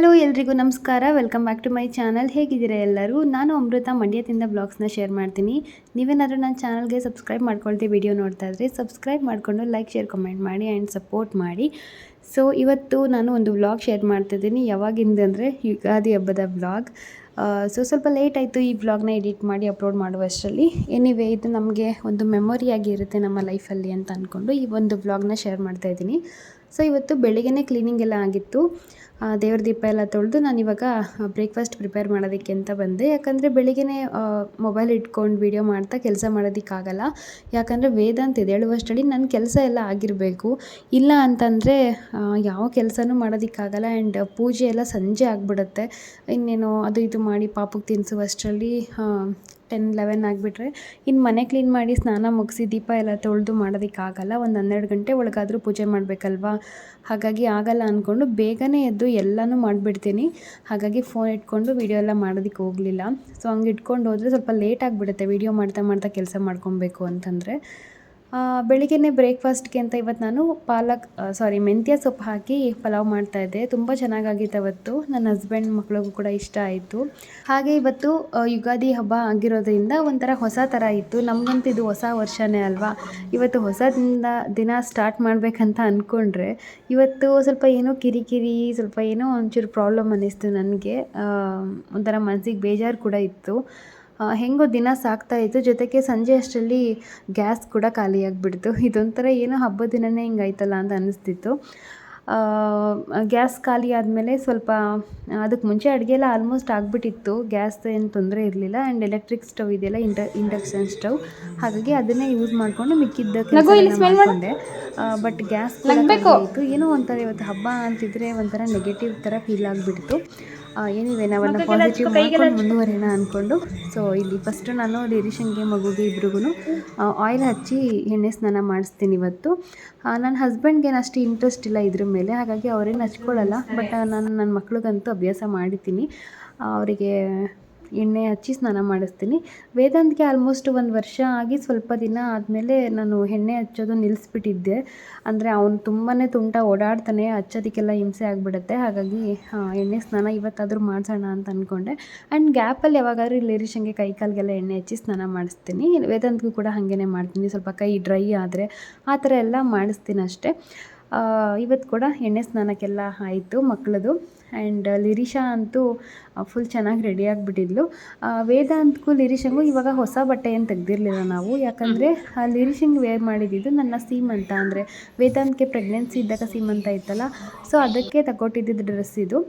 Hello ಎಲ್ರಿಗೂ ನಮಸ್ಕಾರ. Welcome back to my channel. ಹೇಗಿದ್ದೀರಾ ಎಲ್ಲರೂ? ನಾನು ಅಮೃತ ಮಂಡ್ಯದಿಂದ ಬ್ಲಾಗ್ಸ್ನ ಶೇರ್ ಮಾಡ್ತೀನಿ. ನೀವೇನಾದರೂ ನನ್ನ ಚಾನಲ್ಗೆ ಸಬ್ಸ್ಕ್ರೈಬ್ ಮಾಡ್ಕೊಳ್ತೀವಿ ವಿಡಿಯೋ ನೋಡ್ತಾ ಇದ್ದರೆ ಸಬ್ಸ್ಕ್ರೈಬ್ ಮಾಡಿಕೊಂಡು ಲೈಕ್ ಶೇರ್ ಕಮೆಂಟ್ ಮಾಡಿ ಆ್ಯಂಡ್ ಸಪೋರ್ಟ್ ಮಾಡಿ. ಸೊ ಇವತ್ತು ನಾನು ಒಂದು ವ್ಲಾಗ್ ಶೇರ್ ಮಾಡ್ತಿದ್ದೀನಿ. ಯಾವಾಗಿಂದಂದರೆ ಯುಗಾದಿ ಹಬ್ಬದ ವ್ಲಾಗ್. ಸ್ವಲ್ಪ ಲೇಟ್ ಆಯಿತು ಈ ವ್ಲಾಗ್ನ ಎಡಿಟ್ ಮಾಡಿ ಅಪ್ಲೋಡ್ ಮಾಡುವಷ್ಟರಲ್ಲಿ. ಎನಿವೇ ಇದು ನಮಗೆ ಒಂದು ಮೆಮೊರಿಯಾಗಿ ಇರುತ್ತೆ ನಮ್ಮ ಲೈಫಲ್ಲಿ ಅಂತ ಅಂದ್ಕೊಂಡು ಈ ಒಂದು ವ್ಲಾಗ್ನ ಶೇರ್ ಮಾಡ್ತಾಯಿದ್ದೀನಿ. ಸೊ ಇವತ್ತು ಬೆಳಿಗ್ಗೆ ಕ್ಲೀನಿಂಗ್ ಎಲ್ಲ ಆಗಿತ್ತು. ದೇವ್ರ ದೀಪ ಎಲ್ಲ ತೊಳೆದು ನಾನಿವಾಗ ಬ್ರೇಕ್ಫಾಸ್ಟ್ ಪ್ರಿಪೇರ್ ಮಾಡೋದಕ್ಕೆ ಅಂತ ಬಂದೆ. ಯಾಕಂದರೆ ಬೆಳಿಗ್ಗೆ ಮೊಬೈಲ್ ಇಟ್ಕೊಂಡು ವೀಡಿಯೋ ಮಾಡ್ತಾ ಕೆಲಸ ಮಾಡೋದಕ್ಕಾಗಲ್ಲ. ಯಾಕಂದರೆ ವೇದಾಂತ ಎದ್ದೇಳುವಷ್ಟರಲ್ಲಿ ನನ್ನ ಕೆಲಸ ಎಲ್ಲ ಆಗಿರಬೇಕು. ಇಲ್ಲ ಅಂತಂದರೆ ಯಾವ ಕೆಲಸನೂ ಮಾಡೋದಕ್ಕಾಗಲ್ಲ. ಆ್ಯಂಡ್ ಪೂಜೆ ಎಲ್ಲ ಸಂಜೆ ಆಗಿಬಿಡುತ್ತೆ. ಇನ್ನೇನು ಅದು ಇದು ಮಾಡಿ ಪಾಪುಗೆ ತಿನ್ನಿಸುವಷ್ಟರಲ್ಲಿ 10-11 ಆಗಿಬಿಟ್ರೆ ಇನ್ನು ಮನೆ ಕ್ಲೀನ್ ಮಾಡಿ ಸ್ನಾನ ಮುಗಿಸಿ ದೀಪ ಎಲ್ಲ ತೊಳೆದು ಮಾಡೋದಕ್ಕಾಗಲ್ಲ. ಒಂದು 12 ಗಂಟೆ ಒಳಗಾದರೂ ಪೂಜೆ ಮಾಡಬೇಕಲ್ವಾ. ಹಾಗಾಗಿ ಆಗಲ್ಲ ಅಂದ್ಕೊಂಡು ಬೇಗನೆ ಎದ್ದು ಎಲ್ಲನೂ ಮಾಡಿಬಿಡ್ತೀನಿ. ಹಾಗಾಗಿ ಫೋನ್ ಇಟ್ಕೊಂಡು ವೀಡಿಯೋ ಎಲ್ಲ ಮಾಡೋದಕ್ಕೆ ಹೋಗಲಿಲ್ಲ. ಸೊ ಹಂಗೆ ಇಟ್ಕೊಂಡು ಹೋದರೆ ಸ್ವಲ್ಪ ಲೇಟ್ ಆಗಿಬಿಡುತ್ತೆ ವೀಡಿಯೋ ಮಾಡ್ತಾ ಮಾಡ್ತಾ ಕೆಲಸ ಮಾಡ್ಕೊಬೇಕು ಅಂತಂದರೆ. ಬೆಳಿಗ್ಗೆ ಬ್ರೇಕ್ಫಾಸ್ಟ್ಗೆ ಅಂತ ಇವತ್ತು ನಾನು ಮೆಂತ್ಯ ಸೊಪ್ಪು ಹಾಕಿ ಪಲಾವ್ ಮಾಡ್ತಾಯಿದ್ದೆ. ತುಂಬ ಚೆನ್ನಾಗಾಗಿತ್ತು ಅವತ್ತು. ನನ್ನ ಹಸ್ಬೆಂಡ್ ಮಕ್ಳಿಗೂ ಕೂಡ ಇಷ್ಟ ಆಯಿತು. ಹಾಗೆ ಇವತ್ತು ಯುಗಾದಿ ಹಬ್ಬ ಆಗಿರೋದ್ರಿಂದ ಒಂಥರ ಹೊಸ ಥರ ಇತ್ತು. ನಮಗಂತೂ ಇದು ಹೊಸ ವರ್ಷನೇ ಅಲ್ವಾ. ಇವತ್ತು ಹೊಸ ದಿನ ಸ್ಟಾರ್ಟ್ ಮಾಡಬೇಕಂತ ಅಂದ್ಕೊಂಡ್ರೆ ಇವತ್ತು ಸ್ವಲ್ಪ ಏನೋ ಕಿರಿಕಿರಿ, ಸ್ವಲ್ಪ ಏನೋ ಒಂಚೂರು ಪ್ರಾಬ್ಲಮ್ ಅನ್ನಿಸ್ತು ನನಗೆ. ಒಂಥರ ಮನಸ್ಸಿಗೆ ಬೇಜಾರು ಕೂಡ ಇತ್ತು. ಹೆಂಗೋ ದಿನ ಸಾಗ್ತಾಯಿತ್ತು. ಜೊತೆಗೆ ಸಂಜೆ ಅಷ್ಟರಲ್ಲಿ ಗ್ಯಾಸ್ ಕೂಡ ಖಾಲಿಯಾಗಿಬಿಡ್ತು. ಇದೊಂಥರ ಏನೋ ಹಬ್ಬದ ದಿನವೇ ಹಿಂಗಾಯ್ತಲ್ಲ ಅಂತ ಅನ್ನಿಸ್ತಿತ್ತು. ಗ್ಯಾಸ್ ಖಾಲಿ ಆದಮೇಲೆ ಸ್ವಲ್ಪ ಅದಕ್ಕೆ ಮುಂಚೆ ಅಡುಗೆ ಎಲ್ಲ ಆಲ್ಮೋಸ್ಟ್ ಆಗಿಬಿಟ್ಟಿತ್ತು. ಗ್ಯಾಸ್ ಏನು ತೊಂದರೆ ಇರಲಿಲ್ಲ. ಆ್ಯಂಡ್ ಎಲೆಕ್ಟ್ರಿಕ್ ಸ್ಟವ್ ಇದೆಯಲ್ಲ, ಇಂಡಕ್ಷನ್ ಸ್ಟವ್, ಹಾಗಾಗಿ ಅದನ್ನೇ ಯೂಸ್ ಮಾಡಿಕೊಂಡು ಮಿಕ್ಕಿದ್ದ ಕೆಲಸ ಮಾಡಿಕೊಂಡೆ. ಬಟ್ ಗ್ಯಾಸ್ ಆಯಿತು. ಏನೋ ಒಂಥರ ಇವತ್ತು ಹಬ್ಬ ಅಂತಿದ್ರೆ ಒಂಥರ ನೆಗೆಟಿವ್ ಥರ ಫೀಲ್ ಆಗಿಬಿಡ್ತು. ಏನಿವೆ ನಾವನ್ನ ಪಾಸಿಟಿವ್ ಮಾಡ್ಕೊಂಡು ಮುಂದುವರಿಯೋಣ ಅಂದ್ಕೊಂಡು. ಸೊ ಇಲ್ಲಿ ಫಸ್ಟು ನಾನು ಲಿರಿಷನ್ಗೆ ಮಗುಗೆ ಇಬ್ರಿಗೂ ಆಯಿಲ್ ಹಚ್ಚಿ ಎಣ್ಣೆ ಸ್ನಾನ ಮಾಡಿಸ್ತೀನಿ ಇವತ್ತು. ನನ್ನ ಹಸ್ಬೆಂಡ್ಗೇನು ಅಷ್ಟು ಇಂಟ್ರೆಸ್ಟ್ ಇಲ್ಲ ಇದ್ರ ಮೇಲೆ, ಹಾಗಾಗಿ ಅವರೇನು ಹಚ್ಕೊಳ್ಳಲ್ಲ. ಬಟ್ ನಾನು ನನ್ನ ಮಕ್ಳಿಗಂತೂ ಅಭ್ಯಾಸ ಮಾಡಿದ್ದೀನಿ. ಅವರಿಗೆ ಎಣ್ಣೆ ಹಚ್ಚಿ ಸ್ನಾನ ಮಾಡಿಸ್ತೀನಿ. ವೇದಾಂತ್ಗೆ ಆಲ್ಮೋಸ್ಟ್ 1 ವರ್ಷ ಆಗಿ ಸ್ವಲ್ಪ ದಿನ ಆದಮೇಲೆ ನಾನು ಎಣ್ಣೆ ಹಚ್ಚೋದು ನಿಲ್ಲಿಸ್ಬಿಟ್ಟಿದ್ದೆ. ಅಂದರೆ ಅವನು ತುಂಬಾ ತುಂಟ, ಓಡಾಡ್ತಾನೆ, ಹಚ್ಚೋದಕ್ಕೆಲ್ಲ ಹಿಂಸೆ ಆಗಿಬಿಡುತ್ತೆ. ಹಾಗಾಗಿ ಎಣ್ಣೆ ಸ್ನಾನ ಇವತ್ತಾದರೂ ಮಾಡಿಸೋಣ ಅಂತ ಅಂದ್ಕೊಂಡೆ. ಆ್ಯಂಡ್ ಗ್ಯಾಪಲ್ಲಿ ಯಾವಾಗಾದ್ರೂ ಲಿರಿಷನ್ಗೆ ಕೈ ಕಾಲಿಗೆಲ್ಲ ಎಣ್ಣೆ ಹಚ್ಚಿ ಸ್ನಾನ ಮಾಡಿಸ್ತೀನಿ. ವೇದಾಂತ್ಗೂ ಕೂಡ ಹಾಗೇ ಮಾಡ್ತೀನಿ. ಸ್ವಲ್ಪ ಕೈ ಡ್ರೈ ಆದರೆ ಆ ಥರ ಎಲ್ಲ ಮಾಡಿಸ್ತೀನಿ ಅಷ್ಟೇ. ಇವತ್ತು ಕೂಡ ಎಣ್ಣೆ ಸ್ನಾನಕ್ಕೆಲ್ಲ ಆಯಿತು ಮಕ್ಕಳದು. ಆ್ಯಂಡ್ ಲಿರಿಷಾ ಅಂತೂ ಫುಲ್ ಚೆನ್ನಾಗಿ ರೆಡಿ ಆಗಿಬಿಟ್ಟಿದ್ಲು. ವೇದಾಂತ್ಗೂ ಲಿರಿಷಂಗೂ ಇವಾಗ ಹೊಸ ಬಟ್ಟೆ ಏನು ತೆಗ್ದಿರಲಿಲ್ಲ ನಾವು. ಯಾಕಂದರೆ ಲಿರಿಷಂಗೆ ವೇರ್ ಮಾಡಿದ್ದು ನನ್ನ ಸೀಮಂತ, ಅಂದರೆ ವೇದಾಂತ್ಗೆ ಪ್ರೆಗ್ನೆನ್ಸಿ ಇದ್ದಾಗ ಸೀಮಂತ ಇತ್ತಲ್ಲ, ಸೊ ಅದಕ್ಕೆ ತಗೊಟ್ಟಿದ್ದ ಡ್ರೆಸ್ ಇದು.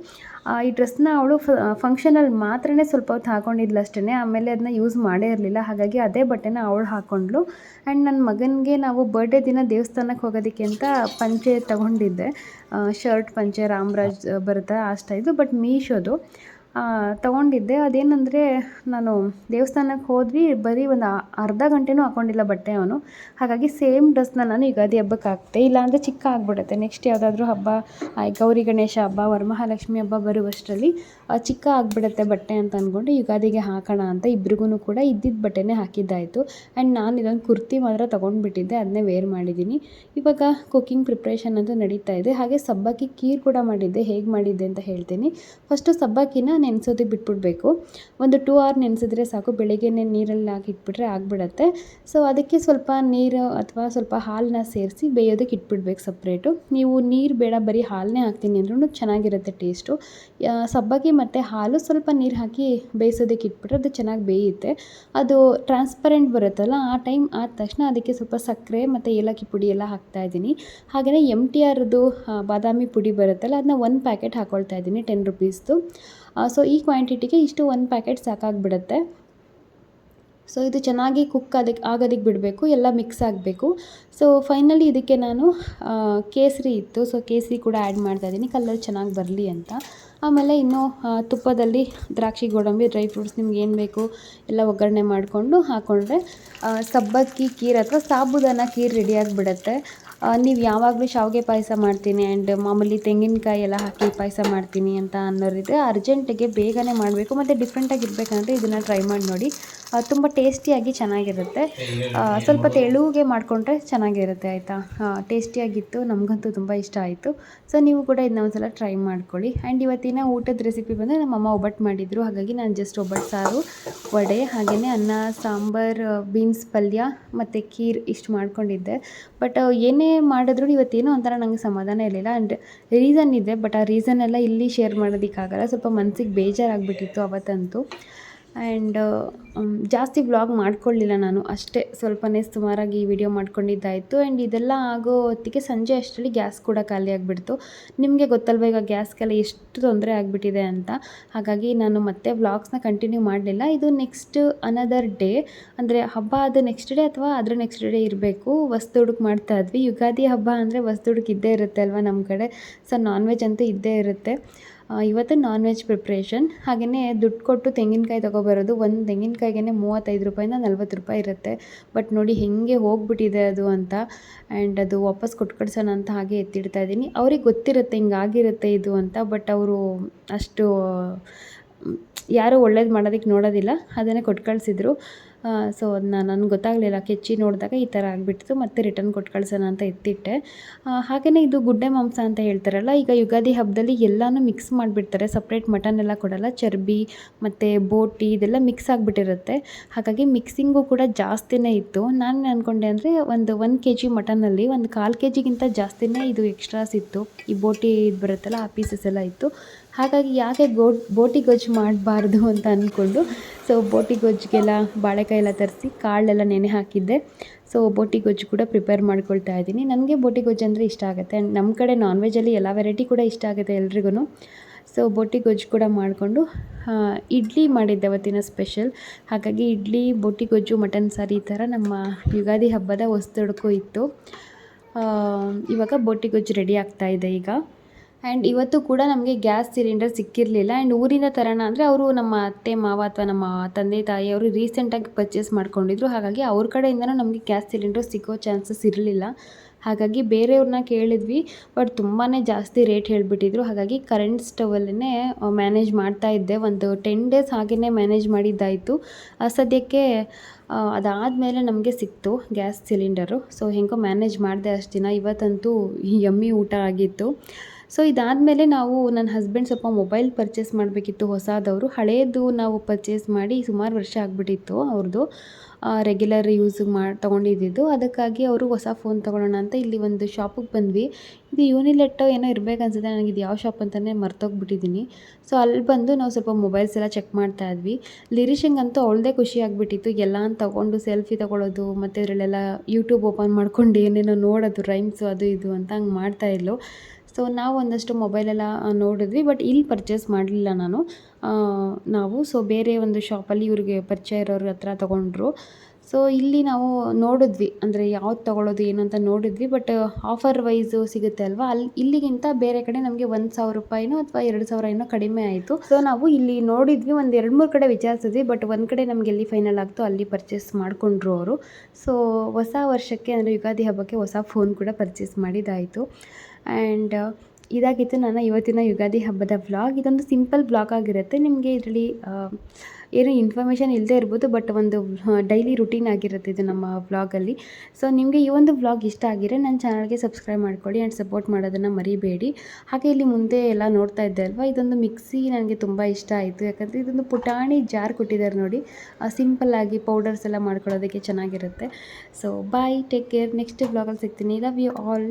ಈ ಡ್ರೆಸ್ನ ಅವಳು ಫಂಕ್ಷನಲ್ಲಿ ಮಾತ್ರನೇ ಸ್ವಲ್ಪ ಹೊತ್ತು ಹಾಕ್ಕೊಂಡಿದ್ಲು ಅಷ್ಟೇ. ಆಮೇಲೆ ಅದನ್ನ ಯೂಸ್ ಮಾಡೇ ಇರಲಿಲ್ಲ. ಹಾಗಾಗಿ ಅದೇ ಬಟ್ಟೆನ ಅವಳು ಹಾಕ್ಕೊಂಡ್ಳು. ಆ್ಯಂಡ್ ನನ್ನ ಮಗನಿಗೆ ನಾವು ಬರ್ಡೇ ದಿನ ದೇವಸ್ಥಾನಕ್ಕೆ ಹೋಗೋದಕ್ಕೆ ಅಂತ ಪಂಚೆ ತೊಗೊಂಡಿದ್ದೆ. ಶರ್ಟ್ ಪಂಚೆ ರಾಮರಾಜ್ ಬರುತ್ತೆ ಆ ಸ್ಟೈಲು, ಬಟ್ ಮೀಶೋದು ತೊಗೊಂಡಿದ್ದೆ. ಅದೇನೆಂದರೆ ನಾನು ದೇವಸ್ಥಾನಕ್ಕೆ ಹೋದ್ವಿ, ಬರೀ ಒಂದು ಅರ್ಧ ಗಂಟೆನೂ ಹಾಕ್ಕೊಂಡಿಲ್ಲ ಬಟ್ಟೆ ಅವನು. ಹಾಗಾಗಿ ಸೇಮ್ ಡ್ರೆಸ್ನ ನಾನು ಯುಗಾದಿ ಹಬ್ಬಕ್ಕೆ ಹಾಕ್ತೆ. ಇಲ್ಲಾಂದರೆ ಚಿಕ್ಕ ಆಗಿಬಿಡುತ್ತೆ. ನೆಕ್ಸ್ಟ್ ಯಾವುದಾದ್ರೂ ಹಬ್ಬ, ಗೌರಿ ಗಣೇಶ ಹಬ್ಬ, ವರಮಹಾಲಕ್ಷ್ಮಿ ಹಬ್ಬ ಬರುವಷ್ಟರಲ್ಲಿ ಚಿಕ್ಕ ಆಗಿಬಿಡುತ್ತೆ ಬಟ್ಟೆ ಅಂತ ಅಂದ್ಕೊಂಡು ಯುಗಾದಿಗೆ ಹಾಕೋಣ ಅಂತ ಇಬ್ರಿಗೂ ಕೂಡ ಇದ್ದಿದ್ದ ಬಟ್ಟೆನೇ ಹಾಕಿದ್ದಾಯಿತು. ಆ್ಯಂಡ್ ನಾನು ಇದೊಂದು ಕುರ್ತಿ ಮಾತ್ರ ತೊಗೊಂಡ್ಬಿಟ್ಟಿದ್ದೆ, ಅದನ್ನೇ ವೇರ್ ಮಾಡಿದ್ದೀನಿ. ಇವಾಗ ಕುಕ್ಕಿಂಗ್ ಪ್ರಿಪ್ರೇಷನ್ ಅಂತೂ ನಡೀತಾ ಇದೆ. ಹಾಗೆ ಸಬ್ಬಕ್ಕಿ ಖೀರ್ ಕೂಡ ಮಾಡಿದ್ದೆ. ಹೇಗೆ ಮಾಡಿದ್ದೆ ಅಂತ ಹೇಳ್ತೀನಿ. ಫಸ್ಟು ಸಬ್ಬಕ್ಕಿನ ನೆನೆಸೋದಕ್ಕೆ ಬಿಟ್ಬಿಡಬೇಕು. ಒಂದು 2 hour ನೆನೆಸಿದ್ರೆ ಸಾಕು. ಬೆಳಗ್ಗೆ ನೀರಲ್ಲಿ ಹಾಕಿಟ್ಬಿಟ್ರೆ ಆಗಿಬಿಡತ್ತೆ. ಸೊ ಅದಕ್ಕೆ ಸ್ವಲ್ಪ ನೀರು ಅಥವಾ ಸ್ವಲ್ಪ ಹಾಲನ್ನ ಸೇರಿಸಿ ಬೇಯೋದಕ್ಕೆ ಇಟ್ಬಿಡ್ಬೇಕು ಸಪ್ರೇಟು. ನೀವು ನೀರು ಬೇಡ ಬರೀ ಹಾಲನ್ನೇ ಹಾಕ್ತೀನಿ ಅಂದ್ರೂ ಚೆನ್ನಾಗಿರುತ್ತೆ ಟೇಸ್ಟು. ಸಬ್ಬಕ್ಕಿ ಮತ್ತು ಹಾಲು ಸ್ವಲ್ಪ ನೀರು ಹಾಕಿ ಬೇಯಿಸೋದಕ್ಕೆ ಇಟ್ಬಿಟ್ರೆ ಅದು ಚೆನ್ನಾಗಿ ಬೇಯುತ್ತೆ. ಅದು ಟ್ರಾನ್ಸ್ಪರೆಂಟ್ ಬರುತ್ತಲ್ಲ, ಆ ಟೈಮ್ ಆದ ತಕ್ಷಣ ಅದಕ್ಕೆ ಸ್ವಲ್ಪ ಸಕ್ಕರೆ ಮತ್ತು ಏಲಕ್ಕಿ ಪುಡಿ ಎಲ್ಲ ಹಾಕ್ತಾಯಿದ್ದೀನಿ. ಹಾಗೆಯೇ MTRದು ಬಾದಾಮಿ ಪುಡಿ ಬರುತ್ತಲ್ಲ, ಅದನ್ನ 1 ಪ್ಯಾಕೆಟ್ ಹಾಕ್ಕೊಳ್ತಾ ಇದ್ದೀನಿ, 10 rupeesದು. ಸೊ ಈ ಕ್ವಾಂಟಿಟಿಗೆ ಇಷ್ಟು 1 ಪ್ಯಾಕೆಟ್ ಸಾಕಾಗಿಬಿಡುತ್ತೆ. ಸೊ ಇದು ಚೆನ್ನಾಗಿ ಕುಕ್ ಆಗೋದಕ್ಕೆ ಬಿಡಬೇಕು, ಎಲ್ಲ ಮಿಕ್ಸ್ ಆಗಬೇಕು. ಸೊ ಫೈನಲಿ ಇದಕ್ಕೆ ನಾನು ಕೇಸರಿ ಇತ್ತು, ಸೊ ಕೇಸರಿ ಕೂಡ ಆ್ಯಡ್ ಮಾಡ್ತಾಯಿದ್ದೀನಿ ಕಲರ್ ಚೆನ್ನಾಗಿ ಬರಲಿ ಅಂತ. ಆಮೇಲೆ ಇನ್ನೂ ತುಪ್ಪದಲ್ಲಿ ದ್ರಾಕ್ಷಿ, ಗೋಡಂಬಿ, ಡ್ರೈ ಫ್ರೂಟ್ಸ್ ನಿಮ್ಗೆ ಏನು ಬೇಕು ಎಲ್ಲ ಒಗ್ಗರಣೆ ಮಾಡಿಕೊಂಡು ಹಾಕ್ಕೊಂಡ್ರೆ ಸಬ್ಬಕ್ಕಿ ಖೀರ್ ಅಥವಾ ಸಾಬುದಾನ ಖೀರ್ ರೆಡಿಯಾಗಿಬಿಡುತ್ತೆ. ನೀವು ಯಾವಾಗಲೂ ಶಾವಿಗೆ ಪಾಯಸ ಮಾಡ್ತೀನಿ ಆ್ಯಂಡ್ ಮಾಮೂಲಿ ತೆಂಗಿನಕಾಯಿ ಎಲ್ಲ ಹಾಕಿ ಪಾಯಸ ಮಾಡ್ತೀನಿ ಅಂತ ಅನ್ನೋರಿದ್ರೆ ಅರ್ಜೆಂಟಿಗೆ ಬೇಗನೆ ಮಾಡಬೇಕು ಮತ್ತು ಡಿಫ್ರೆಂಟಾಗಿ ಇರಬೇಕಂದ್ರೆ ಇದನ್ನು ಟ್ರೈ ಮಾಡಿ ನೋಡಿ. ತುಂಬ ಟೇಸ್ಟಿಯಾಗಿ ಚೆನ್ನಾಗಿರುತ್ತೆ. ಸ್ವಲ್ಪ ತೆಳುಗೆ ಮಾಡಿಕೊಂಡ್ರೆ ಚೆನ್ನಾಗಿರುತ್ತೆ ಆಯಿತಾ. ಟೇಸ್ಟಿಯಾಗಿತ್ತು, ನಮಗಂತೂ ತುಂಬ ಇಷ್ಟ ಆಯಿತು. ಸೊ ನೀವು ಕೂಡ ಇದನ್ನ ಒಂದ್ಸಲ ಟ್ರೈ ಮಾಡ್ಕೊಳ್ಳಿ. ಆ್ಯಂಡ್ ಇವತ್ತಿನ ಊಟದ ರೆಸಿಪಿ ಬಂದರೆ ನಮ್ಮಮ್ಮ ಒಬ್ಬಟ್ಟು ಮಾಡಿದರು, ಹಾಗಾಗಿ ನಾನು ಜಸ್ಟ್ ಒಬ್ಬಟ್ಟು ಸಾರು, ವಡೆ, ಹಾಗೆಯೇ ಅನ್ನ, ಸಾಂಬಾರು, ಬೀನ್ಸ್ ಪಲ್ಯ ಮತ್ತು ಖೀರ್ ಇಷ್ಟು ಮಾಡ್ಕೊಂಡಿದ್ದೆ. ಬಟ್ ಏನೇ ಮಾಡಿದ್ರು ಇವತ್ತೇನೋ ಒಂಥರ ನನಗೆ ಸಮಾಧಾನ ಇರಲಿಲ್ಲ. ಆ್ಯಂಡ್ ರೀಸನ್ ಇದೆ, ಬಟ್ ಆ ರೀಸನ್ ಎಲ್ಲ ಇಲ್ಲಿ ಶೇರ್ ಮಾಡೋದಕ್ಕಾಗಲ್ಲ. ಸ್ವಲ್ಪ ಮನಸ್ಸಿಗೆ ಬೇಜಾರಾಗಿಬಿಟ್ಟಿತ್ತು ಅವತ್ತಂತೂ. ಆ್ಯಂಡ್ ಜಾಸ್ತಿ ವ್ಲಾಗ್ ಮಾಡ್ಕೊಳ್ಳಿಲ್ಲ ನಾನು, ಅಷ್ಟೇ ಸ್ವಲ್ಪನೇ ಸುಮಾರಾಗಿ ವಿಡಿಯೋ ಮಾಡ್ಕೊಂಡಿದ್ದಾಯಿತು. ಆ್ಯಂಡ್ ಇದೆಲ್ಲ ಆಗೋ ಹೊತ್ತಿಗೆ ಸಂಜೆ ಅಷ್ಟರಲ್ಲಿ ಗ್ಯಾಸ್ ಕೂಡ ಖಾಲಿ ಆಗಿಬಿಡ್ತು. ನಿಮಗೆ ಗೊತ್ತಲ್ವ ಈಗ ಗ್ಯಾಸ್ಗೆಲ್ಲ ಎಷ್ಟು ತೊಂದರೆ ಆಗಿಬಿಟ್ಟಿದೆ ಅಂತ. ಹಾಗಾಗಿ ನಾನು ಮತ್ತೆ ವ್ಲಾಗ್ಸ್ನ ಕಂಟಿನ್ಯೂ ಮಾಡಲಿಲ್ಲ. ಇದು ನೆಕ್ಸ್ಟ್ ಅನದರ್ ಡೇ, ಅಂದರೆ ಹಬ್ಬ ಆದ ನೆಕ್ಸ್ಟ್ ಡೇ ಅಥವಾ ಅದರ ನೆಕ್ಸ್ಟ್ ಡೇ ಇರಬೇಕು. ಹೊಸ್ದುಡುಕ್ ಮಾಡ್ತಾ ಇದ್ವಿ. ಯುಗಾದಿ ಹಬ್ಬ ಅಂದರೆ ಹೊಸ್ದುಡುಕ್ ಇದ್ದೇ ಇರುತ್ತೆ ಅಲ್ವ ನಮ್ಮ ಕಡೆ. ಸೊ ನಾನ್ ವೆಜ್ ಅಂತೂ ಇದ್ದೇ ಇರುತ್ತೆ. ಇವತ್ತು ನಾನ್ ವೆಜ್ ಪ್ರಿಪ್ರೇಷನ್. ಹಾಗೆಯೇ ದುಡ್ಡು ಕೊಟ್ಟು ತೆಂಗಿನಕಾಯಿ ತೊಗೊಬರೋದು. ಒಂದು ತೆಂಗಿನಕಾಯಿಗೆ 35 ರೂಪಾಯಿಂದ 40 ರೂಪಾಯಿ ಇರುತ್ತೆ. ಬಟ್ ನೋಡಿ ಹೇಗೆ ಹೋಗ್ಬಿಟ್ಟಿದೆ ಅದು ಅಂತ. ಆ್ಯಂಡ್ ಅದು ವಾಪಸ್ ಕೊಟ್ಟು ಕಳ್ಸೋಣ ಅಂತ ಹಾಗೆ ಎತ್ತಿಡ್ತಾ ಇದ್ದೀನಿ. ಅವ್ರಿಗೆ ಗೊತ್ತಿರುತ್ತೆ ಹಿಂಗಾಗಿರುತ್ತೆ ಇದು ಅಂತ, ಬಟ್ ಅವರು ಅಷ್ಟು ಯಾರೂ ಒಳ್ಳೇದು ಮಾಡೋದಕ್ಕೆ ನೋಡೋದಿಲ್ಲ, ಅದನ್ನೇ ಕೊಟ್ಟು ಕಳಿಸಿದ್ರು. ಸೊ ಅದನ್ನ ನನಗೆ ಗೊತ್ತಾಗಲಿಲ್ಲ, ಕೆಚ್ಚಿ ನೋಡಿದಾಗ ಈ ಥರ ಆಗಿಬಿಡ್ತು. ಮತ್ತೆ ರಿಟರ್ನ್ ಕೊಟ್ಟು ಕಳ್ಸೋಣ ಅಂತ ಎತ್ತಿಟ್ಟೆ. ಹಾಗೆಯೇ ಇದು ಗುಡ್ಡೆ ಮಾಂಸ ಅಂತ ಹೇಳ್ತಾರಲ್ಲ, ಈಗ ಯುಗಾದಿ ಹಬ್ಬದಲ್ಲಿ ಎಲ್ಲನೂ ಮಿಕ್ಸ್ ಮಾಡಿಬಿಡ್ತಾರೆ. ಸಪ್ರೇಟ್ ಮಟನ್ ಎಲ್ಲ ಕೊಡೋಲ್ಲ, ಚರ್ಬಿ ಮತ್ತು ಬೋಟಿ ಇದೆಲ್ಲ ಮಿಕ್ಸ್ ಆಗಿಬಿಟ್ಟಿರುತ್ತೆ. ಹಾಗಾಗಿ ಮಿಕ್ಸಿಂಗು ಕೂಡ ಜಾಸ್ತಿನೇ ಇತ್ತು. ನಾನು ಅಂದ್ಕೊಂಡೆ ಅಂದರೆ ಒಂದು 1 kg ಮಟನಲ್ಲಿ ಒಂದು 1/4 kgಗಿಂತ ಜಾಸ್ತಿನೇ ಇದು ಎಕ್ಸ್ಟ್ರಾಸ್ ಇತ್ತು. ಈ ಬೋಟಿ ಇದು ಬರುತ್ತಲ್ಲ ಆ ಪೀಸಸ್ ಎಲ್ಲ ಇತ್ತು. ಹಾಗಾಗಿ ಯಾಕೆ ಬೋಟಿ ಗೊಜ್ಜು ಮಾಡಬಾರ್ದು ಅಂತ ಅಂದ್ಕೊಂಡು ಸೊ ಬೋಟಿ ಗೊಜ್ಜಿಗೆಲ್ಲ ಬಾಳೆಕಾಯಿ ಎಲ್ಲ ತರಿಸಿ ಕಾಳೆಲ್ಲ ನೆನೆ ಹಾಕಿದ್ದೆ. ಸೊ ಬೋಟಿ ಗೊಜ್ಜು ಕೂಡ ಪ್ರಿಪೇರ್ ಮಾಡ್ಕೊಳ್ತಾ ಇದ್ದೀನಿ. ನನಗೆ ಬೋಟಿ ಗೊಜ್ಜು ಅಂದರೆ ಇಷ್ಟ ಆಗುತ್ತೆ. ಆ್ಯಂಡ್ ನಮ್ಮ ಕಡೆ ನಾನ್ ವೆಜ್ಜಲ್ಲಿ ಎಲ್ಲ ವೆರೈಟಿ ಕೂಡ ಇಷ್ಟ ಆಗುತ್ತೆ ಎಲ್ರಿಗೂ. ಸೊ ಬೋಟಿ ಗೊಜ್ಜು ಕೂಡ ಮಾಡಿಕೊಂಡು ಇಡ್ಲಿ ಮಾಡಿದ್ದೆ ಅವತ್ತಿನ ಸ್ಪೆಷಲ್. ಹಾಗಾಗಿ ಇಡ್ಲಿ, ಬೋಟಿ ಗೊಜ್ಜು, ಮಟನ್ ಸಾರು ಈ ಥರ ನಮ್ಮ ಯುಗಾದಿ ಹಬ್ಬದ ಹೊಸ್ದುಡುಕು ಇತ್ತು. ಇವಾಗ ಬೋಟಿ ಗೊಜ್ಜು ರೆಡಿ ಆಗ್ತಾಯಿದೆ ಈಗ. ಆ್ಯಂಡ್ ಇವತ್ತು ಕೂಡ ನಮಗೆ ಗ್ಯಾಸ್ ಸಿಲಿಂಡರ್ ಸಿಕ್ಕಿರಲಿಲ್ಲ. ಆ್ಯಂಡ್ ಊರಿಂದ ತರೋಣ ಅಂದರೆ ಅವರು ನಮ್ಮ ಅತ್ತೆ ಮಾವ ಅಥವಾ ನಮ್ಮ ತಂದೆ ತಾಯಿಯವರು ರೀಸೆಂಟಾಗಿ ಪರ್ಚೇಸ್ ಮಾಡ್ಕೊಂಡಿದ್ರು. ಹಾಗಾಗಿ ಅವ್ರ ಕಡೆಯಿಂದನೂ ನಮಗೆ ಗ್ಯಾಸ್ ಸಿಲಿಂಡರ್ ಸಿಗೋ ಚಾನ್ಸಸ್ ಇರಲಿಲ್ಲ. ಹಾಗಾಗಿ ಬೇರೆಯವ್ರನ್ನ ಕೇಳಿದ್ವಿ, ಬಟ್ ತುಂಬಾ ಜಾಸ್ತಿ ರೇಟ್ ಹೇಳಿಬಿಟ್ಟಿದ್ರು. ಹಾಗಾಗಿ ಕರೆಂಟ್ ಸ್ಟವಲ್ಲೇ ಮ್ಯಾನೇಜ್ ಮಾಡ್ತಾಯಿದ್ದೆ. ಒಂದು 10 ಡೇಸ್ ಹಾಗೆಯೇ ಮ್ಯಾನೇಜ್ ಮಾಡಿದ್ದಾಯಿತು. ಸದ್ಯಕ್ಕೆ ಅದಾದಮೇಲೆ ನಮಗೆ ಸಿಕ್ತು ಗ್ಯಾಸ್ ಸಿಲಿಂಡರು. ಸೊ ಹೆಂಗೋ ಮ್ಯಾನೇಜ್ ಮಾಡಿದೆ ಅಷ್ಟು ದಿನ. ಇವತ್ತಂತೂ ಯಮ್ಮಿ ಊಟ ಆಗಿತ್ತು. ಸೊ ಇದಾದಮೇಲೆ ನಾವು ನನ್ನ ಹಸ್ಬೆಂಡ್ ಸ್ವಲ್ಪ ಮೊಬೈಲ್ ಪರ್ಚೇಸ್ ಮಾಡಬೇಕಿತ್ತು ಹೊಸದವರು. ಹಳೇದು ನಾವು ಪರ್ಚೇಸ್ ಮಾಡಿ ಸುಮಾರು ವರ್ಷ ಆಗಿಬಿಟ್ಟಿತ್ತು ಅವ್ರದ್ದು. ರೆಗ್ಯುಲರ್ ಯೂಸಿಗೆ ತೊಗೊಂಡಿದ್ದು. ಅದಕ್ಕಾಗಿ ಅವರು ಹೊಸ ಫೋನ್ ತೊಗೊಳ್ಳೋಣ ಅಂತ ಇಲ್ಲಿ ಒಂದು ಶಾಪಿಗೆ ಬಂದ್ವಿ. ಇದು ಯೂನಿಲೆಟ್ಟೋ ಏನೋ ಇರಬೇಕನ್ಸುತ್ತೆ, ನನಗೆ ಇದು ಯಾವ ಶಾಪ್ ಅಂತಲೇ ಮರ್ತೋಗ್ಬಿಟ್ಟಿದ್ದೀನಿ. ಸೊ ಅಲ್ಲಿ ಬಂದು ನಾವು ಸ್ವಲ್ಪ ಮೊಬೈಲ್ಸ್ ಎಲ್ಲ ಚೆಕ್ ಮಾಡ್ತಾ ಇದ್ವಿ. ಲಿರಿಷಿಂಗಂತೂ ಅವಳದೇ ಖುಷಿ ಆಗಿಬಿಟ್ಟಿತ್ತು. ಎಲ್ಲ ತೊಗೊಂಡು ಸೆಲ್ಫಿ ತೊಗೊಳ್ಳೋದು ಮತ್ತು ಇದರಲ್ಲೆಲ್ಲ ಯೂಟ್ಯೂಬ್ ಓಪನ್ ಮಾಡ್ಕೊಂಡು ಏನೇನೋ ನೋಡೋದು, ರೈಮ್ಸು ಅದು ಇದು ಅಂತ ಹಂಗೆ ಮಾಡ್ತಾಯಿದ್ಲು. ಸೊ ನಾವು ಒಂದಷ್ಟು ಮೊಬೈಲೆಲ್ಲ ನೋಡಿದ್ವಿ, ಬಟ್ ಇಲ್ಲಿ ಪರ್ಚೇಸ್ ಮಾಡಲಿಲ್ಲ ನಾವು. ಸೊ ಬೇರೆ ಒಂದು ಶಾಪಲ್ಲಿ ಇವ್ರಿಗೆ ಪರಿಚಯ ಇರೋರ ಹತ್ರ ತೊಗೊಂಡ್ರು. ಸೊ ಇಲ್ಲಿ ನಾವು ನೋಡಿದ್ವಿ, ಅಂದರೆ ಯಾವ್ದು ತೊಗೊಳ್ಳೋದು ಏನು ಅಂತ ನೋಡಿದ್ವಿ. ಬಟ್ ಆಫರ್ ವೈಸು ಸಿಗುತ್ತೆ ಅಲ್ವಾ, ಇಲ್ಲಿಗಿಂತ ಬೇರೆ ಕಡೆ ನಮಗೆ 1,000 ರೂಪಾಯಿನೋ ಅಥವಾ 2,000 ಏನೋ ಕಡಿಮೆ ಆಯಿತು. ಸೊ ನಾವು ಇಲ್ಲಿ ನೋಡಿದ್ವಿ, ಒಂದು 2-3 ಕಡೆ ವಿಚಾರಿಸಿದ್ವಿ. ಬಟ್ ಒಂದು ಕಡೆ ನಮಗೆ ಎಲ್ಲಿ ಫೈನಲ್ ಆಗ್ತೋ ಅಲ್ಲಿ ಪರ್ಚೇಸ್ ಮಾಡಿಕೊಂಡ್ರು ಅವರು. ಸೊ ಹೊಸ ವರ್ಷಕ್ಕೆ ಅಂದರೆ ಯುಗಾದಿ ಹಬ್ಬಕ್ಕೆ ಹೊಸ ಫೋನ್ ಕೂಡ ಪರ್ಚೇಸ್ ಮಾಡಿದ್ದಾಯಿತು. ಆ್ಯಂಡ್ ಇದಾಗಿತ್ತು ನನ್ನ ಇವತ್ತಿನ ಯುಗಾದಿ ಹಬ್ಬದ ವ್ಲಾಗ್. ಇದೊಂದು ಸಿಂಪಲ್ ವ್ಲಾಗ್ ಆಗಿರುತ್ತೆ. ನಿಮಗೆ ಇದರಲ್ಲಿ ಏನೂ ಇನ್ಫಾರ್ಮೇಷನ್ ಇಲ್ಲದೇ ಇರ್ಬೋದು, ಬಟ್ ಒಂದು ಡೈಲಿ ರುಟೀನ್ ಆಗಿರುತ್ತೆ ಇದು ನಮ್ಮ ವ್ಲಾಗಲ್ಲಿ. ಸೊ ನಿಮಗೆ ಈ ಒಂದು ವ್ಲಾಗ್ ಇಷ್ಟ ಆಗಿದ್ರೆ ನನ್ನ ಚಾನಲ್ಗೆ ಸಬ್ಸ್ಕ್ರೈಬ್ ಮಾಡ್ಕೊಳ್ಳಿ ಆ್ಯಂಡ್ ಸಪೋರ್ಟ್ ಮಾಡೋದನ್ನು ಮರಿಬೇಡಿ. ಹಾಗೆ ಇಲ್ಲಿ ಮುಂದೆ ಎಲ್ಲ ನೋಡ್ತಾ ಇದ್ದೆ ಅಲ್ವಾ, ಇದೊಂದು ಮಿಕ್ಸಿ ನನಗೆ ತುಂಬ ಇಷ್ಟ ಆಯಿತು. ಯಾಕಂದರೆ ಇದೊಂದು ಪುಟಾಣಿ ಜಾರ್ ಕೊಟ್ಟಿದ್ದಾರೆ ನೋಡಿ, ಸಿಂಪಲ್ಲಾಗಿ ಪೌಡರ್ಸ್ ಎಲ್ಲ ಮಾಡ್ಕೊಳ್ಳೋದಕ್ಕೆ ಚೆನ್ನಾಗಿರುತ್ತೆ. So bye, take care. Next ವ್ಲಾಗಲ್ಲಿ ಸಿಗ್ತೀನಿ. Love you all.